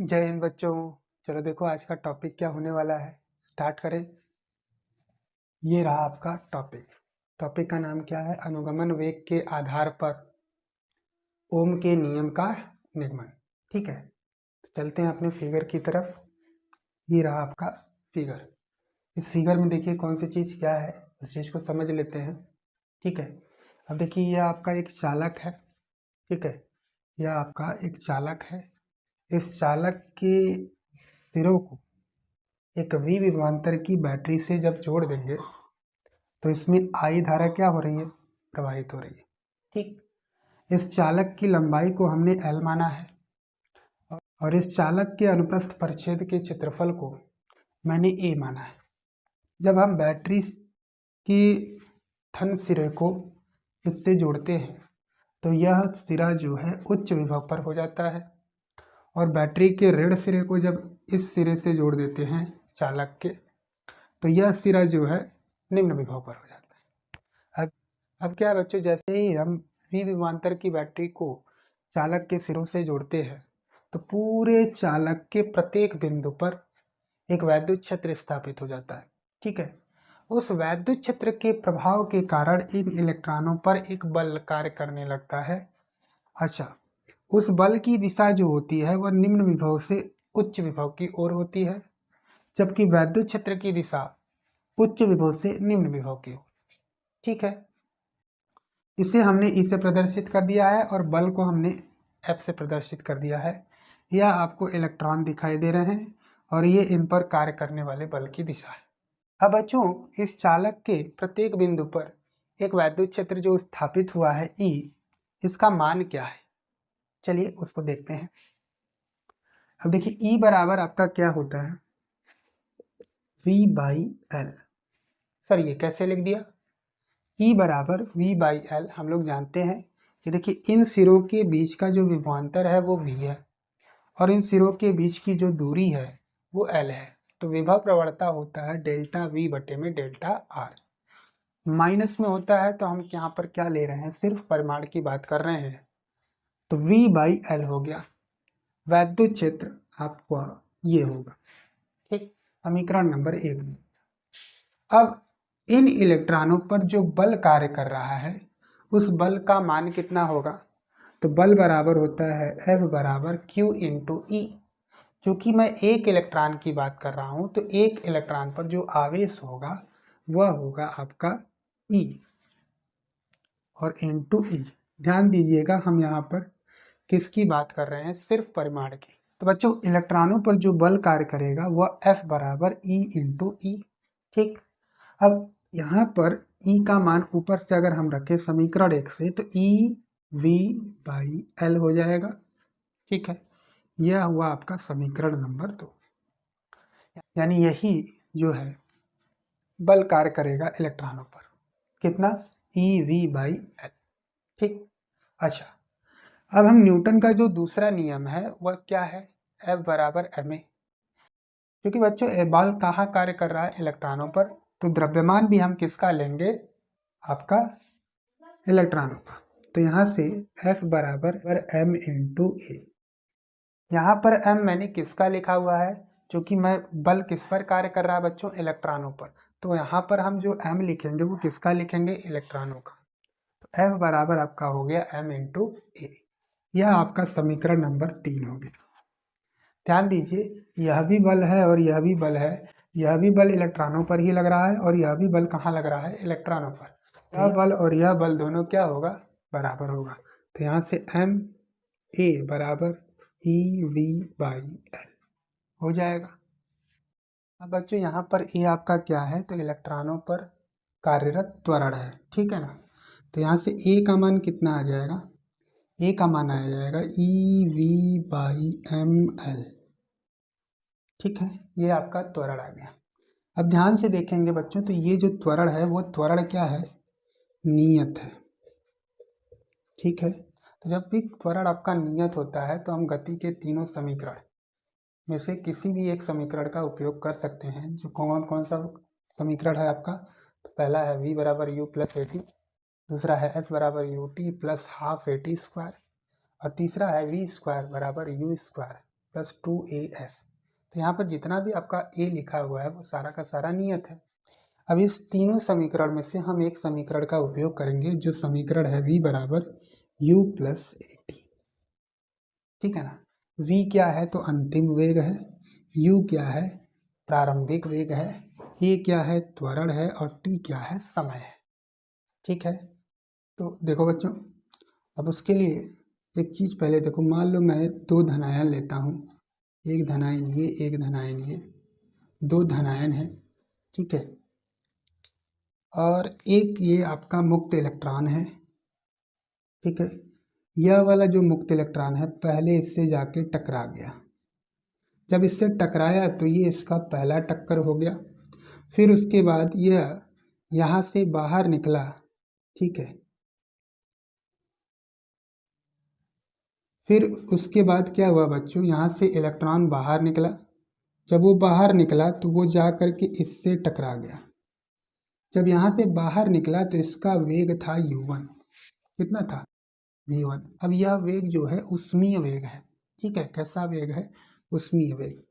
जय हिंद बच्चों। चलो देखो आज का टॉपिक क्या होने वाला है, स्टार्ट करें। ये रहा आपका टॉपिक। टॉपिक का नाम क्या है? अनुगमन वेग के आधार पर ओम के नियम का निगमन। ठीक है, तो चलते हैं अपने फिगर की तरफ। ये रहा आपका फिगर। इस फिगर में देखिए कौन सी चीज़ क्या है, उस चीज़ को समझ लेते हैं। ठीक है, अब देखिए ये आपका एक चालक है। ठीक है, यह आपका एक चालक है। इस चालक के सिरों को एक वी विभवांतर की बैटरी से जब जोड़ देंगे तो इसमें आई धारा क्या हो रही है? प्रवाहित हो रही है। ठीक, इस चालक की लंबाई को हमने एल माना है और इस चालक के अनुप्रस्थ परिच्छेद के क्षेत्रफल को मैंने ए माना है। जब हम बैटरी की थन सिरे को इससे जोड़ते हैं तो यह सिरा जो है उच्च विभव पर हो जाता है और बैटरी के ऋण सिरे को जब इस सिरे से जोड़ देते हैं चालक के तो यह सिरा जो है निम्न विभव पर हो जाता है। अब क्या बच्चों, जैसे ही हम वी विभवांतर की बैटरी को चालक के सिरों से जोड़ते हैं तो पूरे चालक के प्रत्येक बिंदु पर एक वैद्युत क्षेत्र स्थापित हो जाता है। ठीक है, उस वैद्युत क्षेत्र के प्रभाव के कारण इन इलेक्ट्रॉनों पर एक बल कार्य करने लगता है। अच्छा, उस बल की दिशा जो होती है वह निम्न विभव से उच्च विभव की ओर होती है, जबकि वैद्युत क्षेत्र की दिशा उच्च विभव से निम्न विभव की ओर। ठीक है, इसे हमने ई से प्रदर्शित कर दिया है और बल को हमने एफ से प्रदर्शित कर दिया है। यह आपको इलेक्ट्रॉन दिखाई दे रहे हैं और ये इन पर कार्य करने वाले बल की दिशा है। अब बच्चों, इस चालक के प्रत्येक बिंदु पर एक वैद्युत क्षेत्र जो स्थापित हुआ है ई, इसका मान क्या है? चलिए उसको देखते हैं। अब देखिए ई बराबर आपका क्या होता है? We by L. सर ये कैसे लिख दिया? ई बराबर वी बाई एल हम लोग जानते हैं कि देखिए इन सिरों के बीच का जो विभवांतर है वो वी है और इन सिरों के बीच की जो दूरी है वो एल है। तो विभव प्रवणता होता है डेल्टा वी बटे में डेल्टा आर। माइनस में होता है तो हम यहाँ पर क्या ले रहे हैं? सिर्फ परिमाण की बात कर रहे हैं। तो वी बाई एल हो गया। वैद्युत क्षेत्र आपका ये होगा। ठीक, समीकरण नंबर 1 में। अब इन इलेक्ट्रॉनों पर जो बल कार्य कर रहा है उस बल का मान कितना होगा? तो बल बराबर होता है F बराबर Q इंटू ई। चूंकि मैं एक इलेक्ट्रॉन की बात कर रहा हूं तो एक इलेक्ट्रॉन पर जो आवेश होगा वह होगा आपका E और इंटू ई। ध्यान दीजिएगा हम यहाँ पर किसकी बात कर रहे हैं? सिर्फ परिमाण की। तो बच्चों इलेक्ट्रॉनों पर जो बल कार्य करेगा वह F बराबर E इंटू ई। ठीक, अब यहाँ पर E का मान ऊपर से अगर हम रखें समीकरण 1 से तो E V बाई L हो जाएगा। ठीक है, यह हुआ आपका समीकरण नंबर 2। यानी यही जो है बल कार्य करेगा इलेक्ट्रॉनों पर। कितना? E V by L। ठीक, अच्छा, अब हम न्यूटन का जो दूसरा नियम है वह क्या है? F बराबर ma। क्योंकि बच्चों बल कहाँ कार्य कर रहा है? इलेक्ट्रॉनों पर। तो द्रव्यमान भी हम किसका लेंगे? आपका इलेक्ट्रॉनों का। तो यहाँ से F बराबर m इंटू ए। यहाँ पर m मैंने किसका लिखा हुआ है? क्योंकि मैं बल किस पर कार्य कर रहा है बच्चों? इलेक्ट्रॉनों पर। तो यहाँ पर हम जो m लिखेंगे वो किसका लिखेंगे? इलेक्ट्रॉनों का। तो F बराबर आपका हो गया m इंटू ए। यह आपका समीकरण नंबर 3 हो गया। ध्यान दीजिए, यह भी बल है और यह भी बल है। यह भी बल इलेक्ट्रॉनों पर ही लग रहा है और यह भी बल कहाँ लग रहा है? इलेक्ट्रॉनों पर। यह बल और यह बल दोनों क्या होगा? बराबर होगा। तो यहाँ से एम ए बराबर ई वी बाई एल हो जाएगा। अब बच्चों यहाँ पर ए आपका क्या है? तो इलेक्ट्रॉनों पर कार्यरत त्वरण है। ठीक है ना? तो यहाँ से ए का मान कितना आ जाएगा? ए का मान आ जाएगा E V by M L. ठीक है, ये आपका त्वरण आ गया। अब ध्यान से देखेंगे बच्चों तो ये जो त्वरण है वो त्वरण क्या है? नियत है। ठीक है, तो जब भी त्वरण आपका नियत होता है तो हम गति के तीनों समीकरण में से किसी भी एक समीकरण का उपयोग कर सकते हैं। जो कौन कौन सा समीकरण है आपका? तो पहला है v बराबर यू प्लस ए टी, दूसरा है s बराबर U T plus half A T square और तीसरा है v स्क्वायर बराबर यू स्क्वायर प्लस 2as। तो यहाँ पर जितना भी आपका a लिखा हुआ है वो सारा का सारा नियत है। अब इस तीनों समीकरण में से हम एक समीकरण का उपयोग करेंगे, जो समीकरण है v बराबर u प्लस at। ठीक है ना। v क्या है तो अंतिम वेग है, u क्या है प्रारंभिक वेग है, a क्या है त्वरण है और t क्या है समय है। ठीक है। तो देखो बच्चों, अब उसके लिए एक चीज़ पहले देखो, मान लो मैं दो धनायन लेता हूँ, एक धनायन ये एक धनायन ये, दो धनायन है। ठीक है। और एक ये आपका मुक्त इलेक्ट्रॉन है। ठीक है। यह वाला जो मुक्त इलेक्ट्रॉन है पहले इससे जाके टकरा गया, जब इससे टकराया तो ये इसका पहला टक्कर हो गया। फिर उसके बाद यह यहाँ से बाहर निकला। ठीक है। फिर उसके बाद क्या हुआ बच्चों, यहाँ से इलेक्ट्रॉन बाहर निकला। जब वो बाहर निकला तो वो जा कर के इससे टकरा गया। जब यहाँ से बाहर निकला तो इसका वेग था u1। कितना था v1। अब यह वेग जो है उष्मीय वेग है। ठीक है। कैसा वेग है, उष्मीय वेग।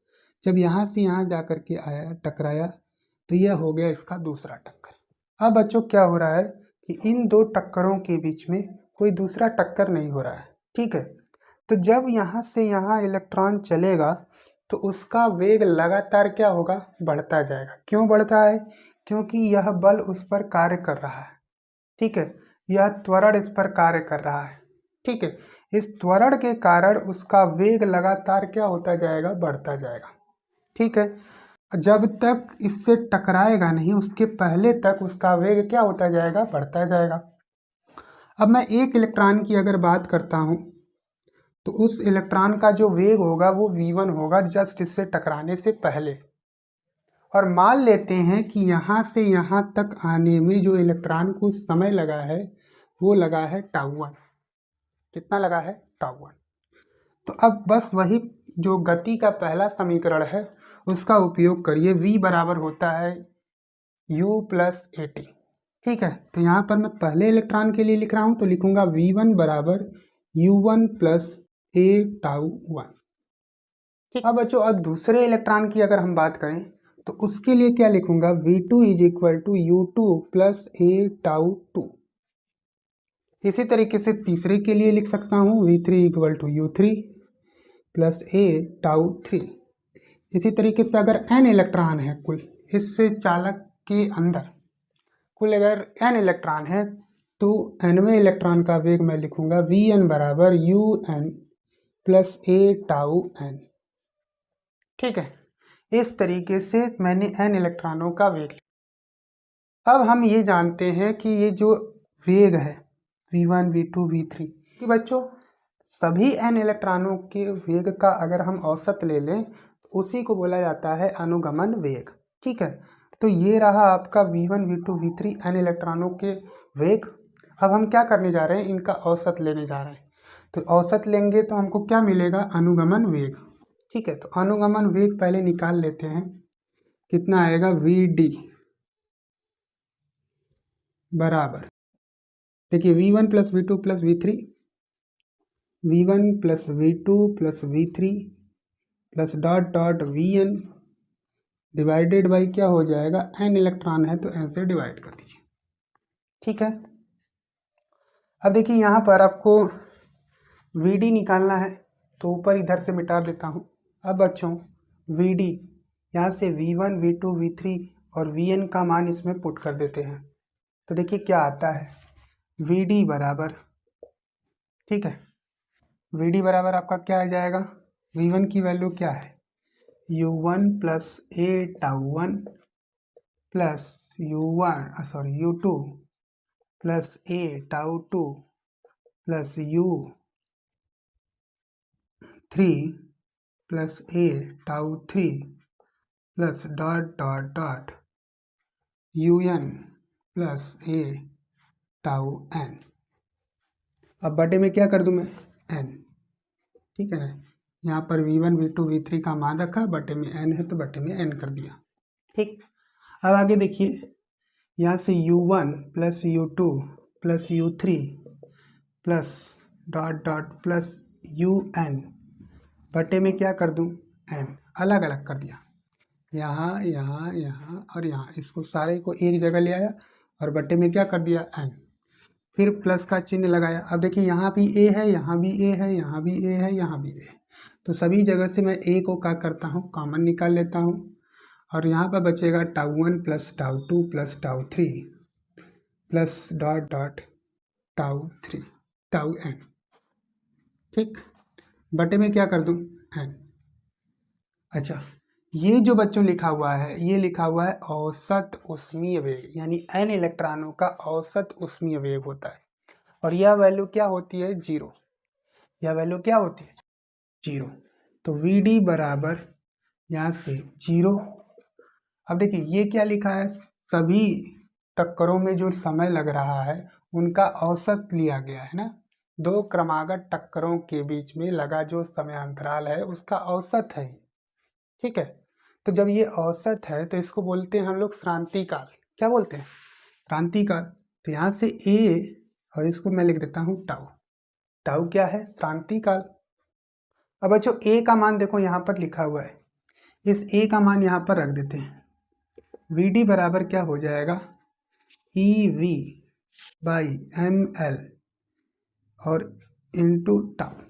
जब यहाँ से यहाँ जा कर के आया टकराया तो यह हो गया इसका दूसरा टक्कर। अब बच्चों क्या हो रहा है कि इन दो टक्करों के बीच में कोई दूसरा टक्कर नहीं हो रहा है। ठीक है। तो जब यहाँ से यहाँ इलेक्ट्रॉन चलेगा तो उसका वेग लगातार क्या होगा, बढ़ता जाएगा। क्यों बढ़ रहा है, क्योंकि यह बल उस पर कार्य कर रहा है। ठीक है। यह त्वरण इस पर कार्य कर रहा है। ठीक है। इस त्वरण के कारण उसका वेग लगातार क्या होता जाएगा, बढ़ता जाएगा। ठीक है। जब तक इससे टकराएगा नहीं उसके पहले तक उसका वेग क्या होता जाएगा, बढ़ता जाएगा। अब मैं एक इलेक्ट्रॉन की अगर बात करता हूँ तो उस इलेक्ट्रॉन का जो वेग होगा वो v1 होगा, जस्ट इससे टकराने से पहले। और मान लेते हैं कि यहाँ से यहाँ तक आने में जो इलेक्ट्रॉन को समय लगा है वो लगा है τ1। कितना लगा है, τ1। तो अब बस वही जो गति का पहला समीकरण है उसका उपयोग करिए। v बराबर होता है u प्लस at। ठीक है। तो यहाँ पर मैं पहले इलेक्ट्रॉन के लिए लिख रहा हूँ तो लिखूंगा v1 बराबर u1 प्लस a τ1। ठीक। अब बच्चों अब दूसरे इलेक्ट्रॉन की अगर हम बात करें तो उसके लिए क्या लिखूंगा, v2 is equal to u2 plus a τ2। इसी तरीके से तीसरे के लिए लिख सकता हूँ v3 equal to u3 plus a τ3। इसी तरीके से अगर n इलेक्ट्रॉन है कुल इस चालक के अंदर, कुल अगर n इलेक्ट्रॉन है तो nवें इलेक्ट्रॉन का वेग मैं लिखूंगा vn बराबर un प्लस a τn। ठीक है। इस तरीके से मैंने n इलेक्ट्रॉनों का वेग लिखा। अब हम ये जानते हैं कि ये जो वेग है v1 v2 v3 कि बच्चों सभी n इलेक्ट्रॉनों के वेग का अगर हम औसत ले लें तो उसी को बोला जाता है अनुगमन वेग। ठीक है। तो ये रहा आपका v1 v2 v3 n इलेक्ट्रॉनों के वेग। अब हम क्या करने जा रहे हैं, इनका औसत लेने जा रहे हैं। तो औसत लेंगे तो हमको क्या मिलेगा, अनुगमन वेग। ठीक है। तो अनुगमन वेग पहले निकाल लेते हैं। कितना आएगा, vd बराबर, देखिए v1 plus V two plus v3, v1 plus v2 plus v3 plus dot dot vn divided by क्या हो जाएगा, n इलेक्ट्रॉन है तो n से डिवाइड कर दीजिए। ठीक है। अब देखिए यहाँ पर आपको vd निकालना है तो ऊपर इधर से मिटा देता हूँ। अब बच्चों vd यहाँ से v1 v2 v3 और vn का मान इसमें पुट कर देते हैं तो देखिए क्या आता है, vd बराबर, ठीक है, vd बराबर आपका क्या आ जाएगा, v1 की वैल्यू क्या है u1 plus a τ1 plus u2 plus a τ2 plus u3 plus a τ3 plus dot dot dot un plus a τn। अब बटे में क्या कर दूं मैं, n। ठीक है ना। यहाँ पर v1 v2 v3 का मान रखा, बटे में n है तो बटे में n कर दिया। ठीक। अब आगे देखिए, यहाँ से u1 plus u2 plus u3 plus dot dot plus un बटे में क्या कर दूं, n, अलग अलग कर दिया, यहाँ यहाँ यहाँ और यहाँ, इसको सारे को एक जगह ले आया और बटे में क्या कर दिया, n। फिर प्लस का चिन्ह लगाया। अब देखिए यहाँ भी a है, यहाँ भी a है, यहाँ भी a है, यहाँ भी a है, तो सभी जगह से मैं a को क्या करता हूँ, कॉमन निकाल लेता हूँ और यहाँ पर बचेगा τ1 plus τ2 plus τ3 plus dot dot τ3 τn। ठीक, बटे में क्या कर दूँ, n। अच्छा, ये जो बच्चों लिखा हुआ है, ये लिखा हुआ है औसत ऊष्मीय वेग, यानी n इलेक्ट्रॉनों का औसत ऊष्मीय वेग होता है और यह वैल्यू क्या होती है, 0। यह वैल्यू क्या होती है, 0। तो Vd बराबर यहाँ से 0। अब देखिए ये क्या लिखा है, सभी टक्करों में जो समय लग रहा है उनका औसत लिया गया है ना, दो क्रमागत टक्करों के बीच में लगा जो समय अंतराल है उसका औसत है। ठीक है, तो जब ये औसत है तो इसको बोलते हैं हम लोग श्रांति काल। क्या बोलते हैं, श्रांति काल। तो यहाँ से a और इसको मैं लिख देता हूँ टाउ। टाउ क्या है, श्रांति काल। अब बच्चों a का मान देखो यहाँ पर लिखा हुआ है, इस a का मान यहाँ पर रख देते हैं। Vd बराबर क्या हो जाएगा, EV बाई ml और इंटू टाउ।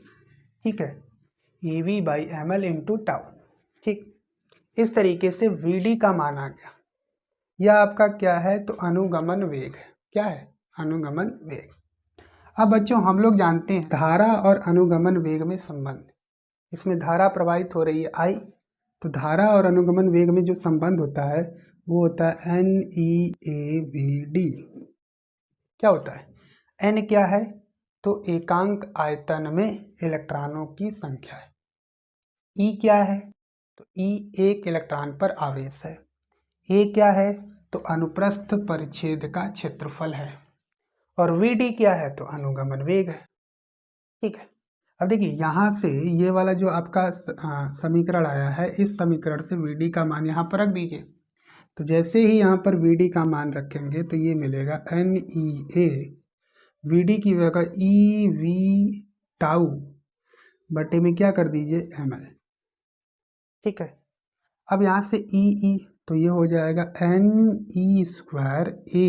ठीक है, EV by ml into tau. ठीक, इस तरीके से Vd का मान आ गया। यह आपका क्या है, तो अनुगमन वेग है। क्या है, अनुगमन वेग। अब बच्चों हम लोग जानते हैं धारा और अनुगमन वेग में संबंध। इसमें धारा प्रवाहित हो रही है I, तो धारा और अनुगमन वेग में जो संबंध होता है वो होता है NeAVD। क्या होता है, N क्या है, तो एकांक आयतन में इलेक्ट्रॉनों की संख्या है। E क्या है, तो E एक इलेक्ट्रॉन पर आवेश है। A क्या है, तो अनुप्रस्थ परिच्छेद का क्षेत्रफल है। और Vd क्या है, तो अनुगमन वेग है। ठीक है, अब देखिए यहाँ से ये वाला जो आपका समीकरण आया है, इस समीकरण से Vd का मान यहाँ पर रख दीजिए। तो जैसे ही यहाँ पर Vd का मान रखेंगे तो ये मिलेगा NeA, Vd की जगह EV टाउ बटे में क्या कर दीजिए, ml। ठीक है, अब यहाँ से E तो ये हो जाएगा NE स्क्वायर A,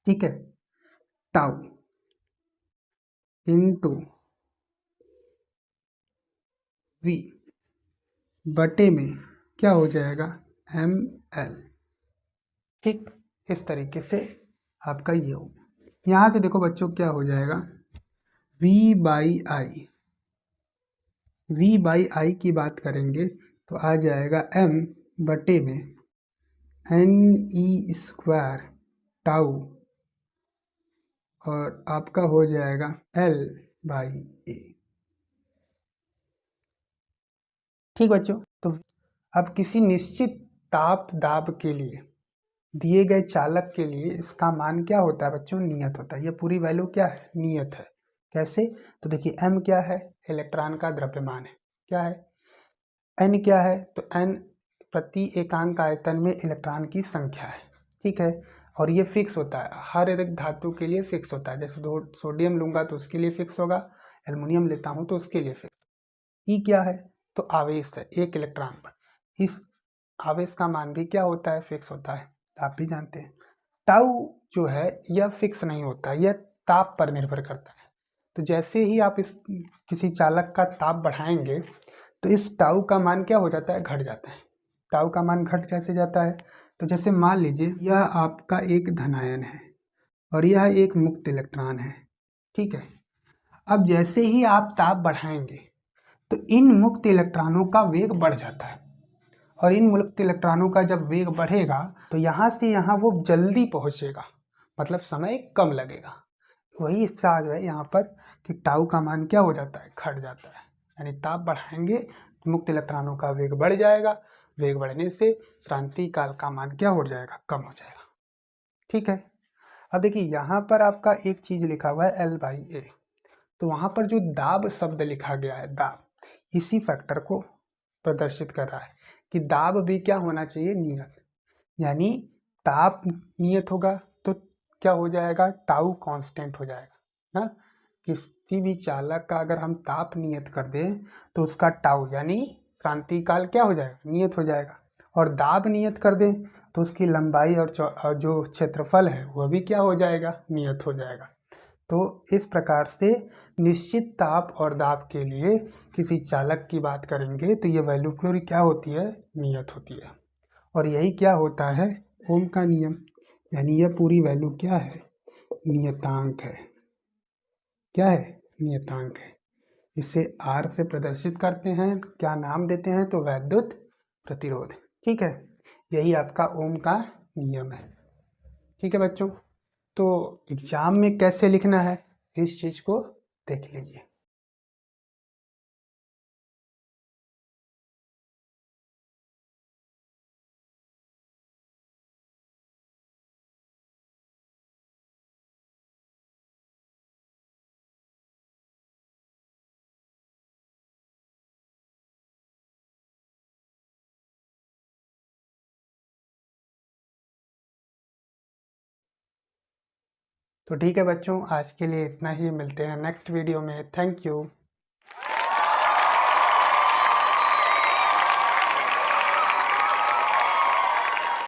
ठीक है, टाउ इंटू V बटे में क्या हो जाएगा, ml। ठीक, इस तरीके से आपका ये हो गया। यहाँ से देखो बच्चों क्या हो जाएगा, V बाई आई की बात करेंगे तो आ जाएगा m बटे में NE स्क्वायर टाउ और आपका हो जाएगा L बाई A। ठीक बच्चों, तो अब किसी निश्चित ताप दाब के लिए दिए गए चालक के लिए इसका मान क्या होता है बच्चों, नियत होता है। ये पूरी वैल्यू क्या है, नियत है। कैसे, तो देखिए m क्या है, इलेक्ट्रॉन का द्रव्यमान है। क्या है, n क्या है, तो n प्रति एकांक आयतन में इलेक्ट्रॉन की संख्या है। ठीक है, और ये फिक्स होता है, हर एक धातु के लिए फिक्स होता है। जैसे सोडियम लूंगा तो उसके लिए फिक्स होगा, एल्युमिनियम लेता हूँ तो उसके लिए फिक्स। ई क्या है, तो आवेश है एक इलेक्ट्रॉन पर। इस आवेश का मान भी क्या होता है, फिक्स होता है, आप भी जानते हैं। टाउ जो है यह फिक्स नहीं होता, यह ताप पर निर्भर करता है। तो जैसे ही आप इस किसी चालक का ताप बढ़ाएंगे तो इस टाउ का मान क्या हो जाता है, घट जाता है। टाउ का मान घट जैसे जाता है, तो जैसे मान लीजिए यह आपका एक धनायन है और यह एक मुक्त इलेक्ट्रॉन है। ठीक है, अब जैसे ही आप ताप बढ़ाएंगे तो इन मुक्त इलेक्ट्रॉनों का वेग बढ़ जाता है और इन मुक्त इलेक्ट्रॉनों का जब वेग बढ़ेगा तो यहाँ से यहाँ वो जल्दी पहुँचेगा, मतलब समय कम लगेगा। वही इससे आ है यहाँ पर कि टाउ का मान क्या हो जाता है, घट जाता है। यानी ताप बढ़ाएंगे तो मुक्त इलेक्ट्रॉनों का वेग बढ़ जाएगा, वेग बढ़ने से श्रांति काल का मान क्या हो जाएगा, कम हो जाएगा। ठीक है, अब देखिए यहाँ पर आपका एक चीज़ लिखा हुआ है L बाई A, तो वहाँ पर जो दाब शब्द लिखा गया है, दाब, इसी फैक्टर को प्रदर्शित कर रहा है कि दाब भी क्या होना चाहिए, नियत। यानी ताप नियत होगा तो क्या हो जाएगा, टाउ कांस्टेंट हो जाएगा ना, किसी भी चालक का अगर हम ताप नियत कर दें तो उसका टाउ यानी क्रांतिकाल क्या हो जाएगा, नियत हो जाएगा। और दाब नियत कर दें तो उसकी लंबाई और जो क्षेत्रफल है वह भी क्या हो जाएगा, नियत हो जाएगा। तो इस प्रकार से निश्चित ताप और दाब के लिए किसी चालक की बात करेंगे तो ये वैल्यू पूरी क्या होती है, नियत होती है। और यही क्या होता है, ओम का नियम, यानी यह पूरी वैल्यू क्या है, नियतांक है। क्या है, नियतांक है। इसे आर से प्रदर्शित करते हैं, क्या नाम देते हैं, तो वैद्युत प्रतिरोध। ठीक है, यही आपका ओम का नियम है। ठीक है बच्चों, तो एग्जाम में कैसे लिखना है इस चीज को देख लीजिए। तो ठीक है बच्चों, आज के लिए इतना ही, मिलते हैं नेक्स्ट वीडियो में। Thank you.